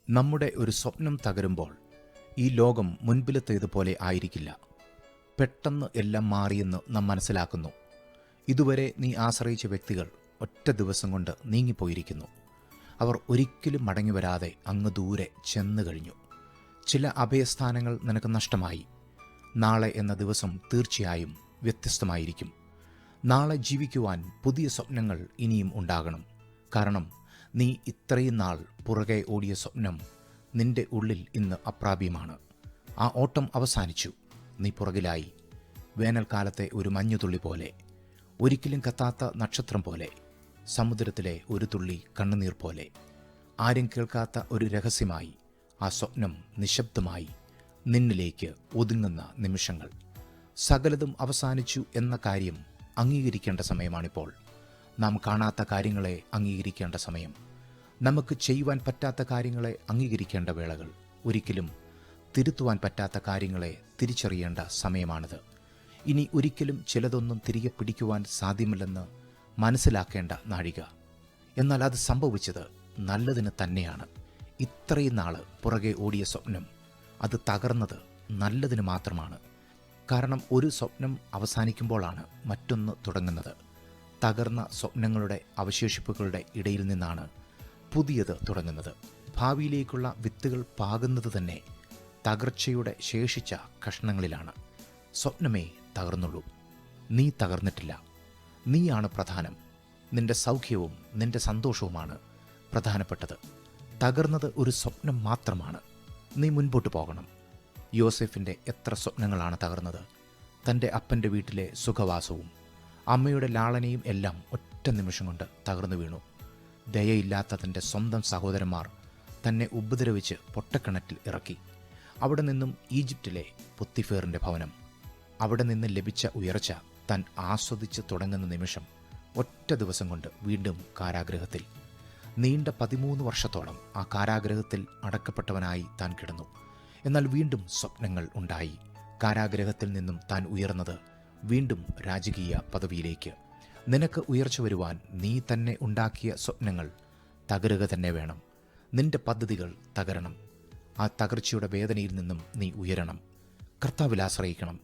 നമ്മുടെ ഒരു സ്വപ്നം തകരുമ്പോൾ ഈ ലോകം മുൻപിലത്തേതുപോലെ ആയിരിക്കില്ല. പെട്ടെന്ന് എല്ലാം മാറിയെന്ന് നാം മനസ്സിലാക്കുന്നു. ഇതുവരെ നീ ആശ്രയിച്ച വ്യക്തികൾ ഒറ്റ ദിവസം കൊണ്ട് നീങ്ങിപ്പോയിരിക്കുന്നു. അവർ ഒരിക്കലും മടങ്ങി വരാതെ അങ്ങ് ദൂരെ ചെന്നു കഴിഞ്ഞു. ചില അഭയസ്ഥാനങ്ങൾ നിനക്ക് നഷ്ടമായി. നാളെ എന്ന ദിവസം തീർച്ചയായും വ്യത്യസ്തമായിരിക്കും. നാളെ ജീവിക്കുവാൻ പുതിയ സ്വപ്നങ്ങൾ ഇനിയും ഉണ്ടാകണം. കാരണം നീ ഇത്രയും നാൾ പുറകെ ഓടിയ സ്വപ്നം നിന്റെ ഉള്ളിൽ ഇന്ന് അപ്രാപ്യമാണ്. ആ ഓട്ടം അവസാനിച്ചു. നീ പുറകിലായി. വേനൽക്കാലത്തെ ഒരു മഞ്ഞുതുള്ളി പോലെ, ഒരിക്കലും കത്താത്ത നക്ഷത്രം പോലെ, സമുദ്രത്തിലെ ഒരു തുള്ളി കണ്ണുനീർ പോലെ, ആരും കേൾക്കാത്ത ഒരു രഹസ്യമായി ആ സ്വപ്നം നിശബ്ദമായി നിന്നിലേക്ക് ഒതുങ്ങുന്ന നിമിഷങ്ങൾ. സകലതും അവസാനിച്ചു എന്ന കാര്യം അംഗീകരിക്കേണ്ട സമയമാണിപ്പോൾ. നാം കാണാത്ത കാര്യങ്ങളെ അംഗീകരിക്കേണ്ട സമയം. നമുക്ക് ചെയ്യുവാൻ പറ്റാത്ത കാര്യങ്ങളെ അംഗീകരിക്കേണ്ട വേളകൾ. ഒരിക്കലും തിരുത്തുവാൻ പറ്റാത്ത കാര്യങ്ങളെ തിരിച്ചറിയേണ്ട സമയമാണിത്. ഇനി ഒരിക്കലും ചിലതൊന്നും തിരികെ പിടിക്കുവാൻ സാധ്യമല്ലെന്ന് മനസ്സിലാക്കേണ്ട നാഴിക. എന്നാൽ അത് സംഭവിച്ചത് നല്ലതിന് തന്നെയാണ്. ഇത്രയും നാൾ പുറകെ ഓടിയ സ്വപ്നം അത് തകർന്നത് നല്ലതിന് മാത്രമാണ്. കാരണം ഒരു സ്വപ്നം അവസാനിക്കുമ്പോഴാണ് മറ്റൊന്ന് തുടങ്ങുന്നത്. തകർന്ന സ്വപ്നങ്ങളുടെ അവശേഷിപ്പുകളുടെ ഇടയിൽ നിന്നാണ് പുതിയത് തുടങ്ങുന്നത്. ഭാവിയിലേക്കുള്ള വിത്തുകൾ പാകുന്നത് തന്നെ തകർച്ചയുടെ ശേഷിച്ച കഷ്ണങ്ങളിലാണ്. സ്വപ്നമേ തകർന്നുള്ളൂ. നീ തകർന്നിട്ടില്ല. നീയാണ് പ്രധാനം. നിന്റെ സൗഖ്യവും നിന്റെ സന്തോഷവുമാണ് പ്രധാനപ്പെട്ടത്. തകർന്നത് ഒരു സ്വപ്നം മാത്രമാണ്. നീ മുൻപോട്ട് പോകണം. യോസെഫിൻ്റെ എത്ര സ്വപ്നങ്ങളാണ് തകർന്നത്. തൻ്റെ അപ്പൻ്റെ വീട്ടിലെ സുഖവാസവും അമ്മയുടെ ലാളനയും എല്ലാം ഒറ്റ നിമിഷം കൊണ്ട് തകർന്നു വീണു. ദയയില്ലാത്ത തൻ്റെ സ്വന്തം സഹോദരന്മാർ തന്നെ ഉപദ്രവിച്ച് പൊട്ടക്കിണറ്റിൽ ഇറക്കി. അവിടെ നിന്നും ഈജിപ്തിലെ പൊത്തിഫേറിൻ്റെ ഭവനം. അവിടെ നിന്ന് ലഭിച്ച ഉയർച്ച താൻ ആസ്വദിച്ച് തുടങ്ങുന്ന നിമിഷം ഒറ്റ ദിവസം കൊണ്ട് വീണ്ടും കാരാഗൃഹത്തിൽ. നീണ്ട 13 വർഷത്തോളം ആ കാരാഗൃഹത്തിൽ അടക്കപ്പെട്ടവനായി താൻ കിടന്നു. എന്നാൽ വീണ്ടും സ്വപ്നങ്ങൾ ഉണ്ടായി. കാരാഗൃഹത്തിൽ നിന്നും താൻ ഉയർന്നത് വീണ്ടും രാജകീയ പദവിയിലേക്ക്. നിനക്ക് ഉയർച്ച വരുവാൻ നീ തന്നെ ഉണ്ടാക്കിയ സ്വപ്നങ്ങൾ തകരുക തന്നെ വേണം. നിന്റെ പദ്ധതികൾ തകരണം. ആ തകർച്ചയുടെ വേദനയിൽ നിന്നും നീ ഉയരണം. കർത്താവിൽ ആശ്രയിക്കണം.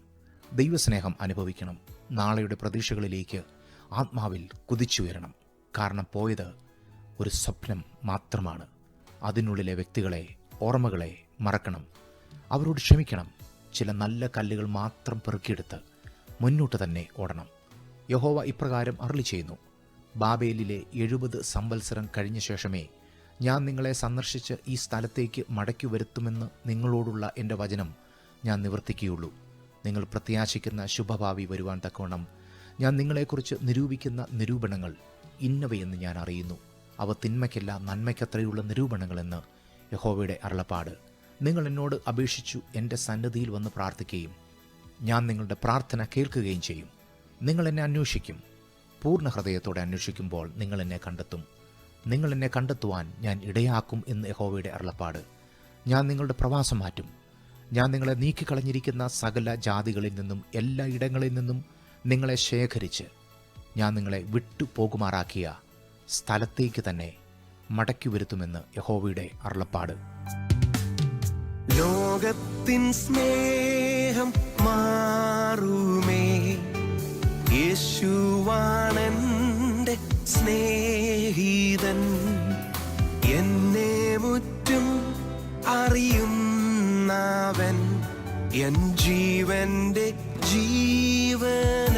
ദൈവസ്നേഹം അനുഭവിക്കണം. നാളെയുടെ പ്രതീക്ഷകളിലേക്ക് ആത്മാവിൽ കുതിച്ചുയരണം. കാരണം പോയത് ഒരു സ്വപ്നം മാത്രമാണ്. അതിനുള്ളിലെ വ്യക്തികളെ, ഓർമ്മകളെ മറക്കണം. അവരോട് ക്ഷമിക്കണം. ചില നല്ല കല്ലുകൾ മാത്രം പെറുക്കിയെടുത്ത് മുന്നോട്ട് തന്നെ ഓടണം. യഹോവ ഇപ്രകാരം അരുളി ചെയ്യുന്നു: ബാബേലിലെ 70 സംവത്സരം കഴിഞ്ഞ ശേഷമേ ഞാൻ നിങ്ങളെ സന്ദർശിച്ച് ഈ സ്ഥലത്തേക്ക് മടക്കി വരുത്തുമെന്ന് നിങ്ങളോടുള്ള എൻ്റെ വചനം ഞാൻ നിവർത്തിക്കുകയുള്ളൂ. നിങ്ങൾ പ്രത്യാശിക്കുന്ന ശുഭഭാവി വരുവാൻ തക്കവണ്ണം ഞാൻ നിങ്ങളെക്കുറിച്ച് നിരൂപിക്കുന്ന നിരൂപണങ്ങൾ ഇന്നവയെന്ന് ഞാൻ അറിയുന്നു. അവ തിന്മയ്ക്കല്ല നന്മയ്ക്കത്രയുള്ള നിരൂപണങ്ങളെന്ന് യഹോവയുടെ അരുളപ്പാട്. നിങ്ങൾ എന്നോട് അപേക്ഷിച്ചു എൻ്റെ സന്നിധിയിൽ വന്ന് പ്രാർത്ഥിക്കുകയും ഞാൻ നിങ്ങളുടെ പ്രാർത്ഥന കേൾക്കുകയും ചെയ്യും. നിങ്ങൾ എന്നെ അന്വേഷിക്കും. പൂർണ്ണ ഹൃദയത്തോടെ അന്വേഷിക്കുമ്പോൾ നിങ്ങൾ എന്നെ കണ്ടെത്തും. നിങ്ങൾ എന്നെ കണ്ടെത്തുവാൻ ഞാൻ ഇടയാക്കും എന്ന് യഹോവയുടെ അരുളപ്പാട്. ഞാൻ നിങ്ങളുടെ പ്രവാസം മാറ്റും. ഞാൻ നിങ്ങളെ നീക്കിക്കളഞ്ഞിരിക്കുന്ന സകല ജാതികളിൽ നിന്നും എല്ലാ ഇടങ്ങളിൽ നിന്നും നിങ്ങളെ ശേഖരിച്ച് ഞാൻ നിങ്ങളെ വിട്ടുപോകുമാറാക്കിയ സ്ഥലത്തേക്ക് തന്നെ മടക്കി വരുത്തുമെന്ന് യഹോവയുടെ അരുളപ്പാട്. ലോകത്തിൻ സ്നേഹം മാറുമേ, യേശുവാണെൻ്റെ സ്നേഹിതൻ. എന്നെ മുറ്റും അറിയുന്നവൻ, എൻ ജീവന്റെ ജീവന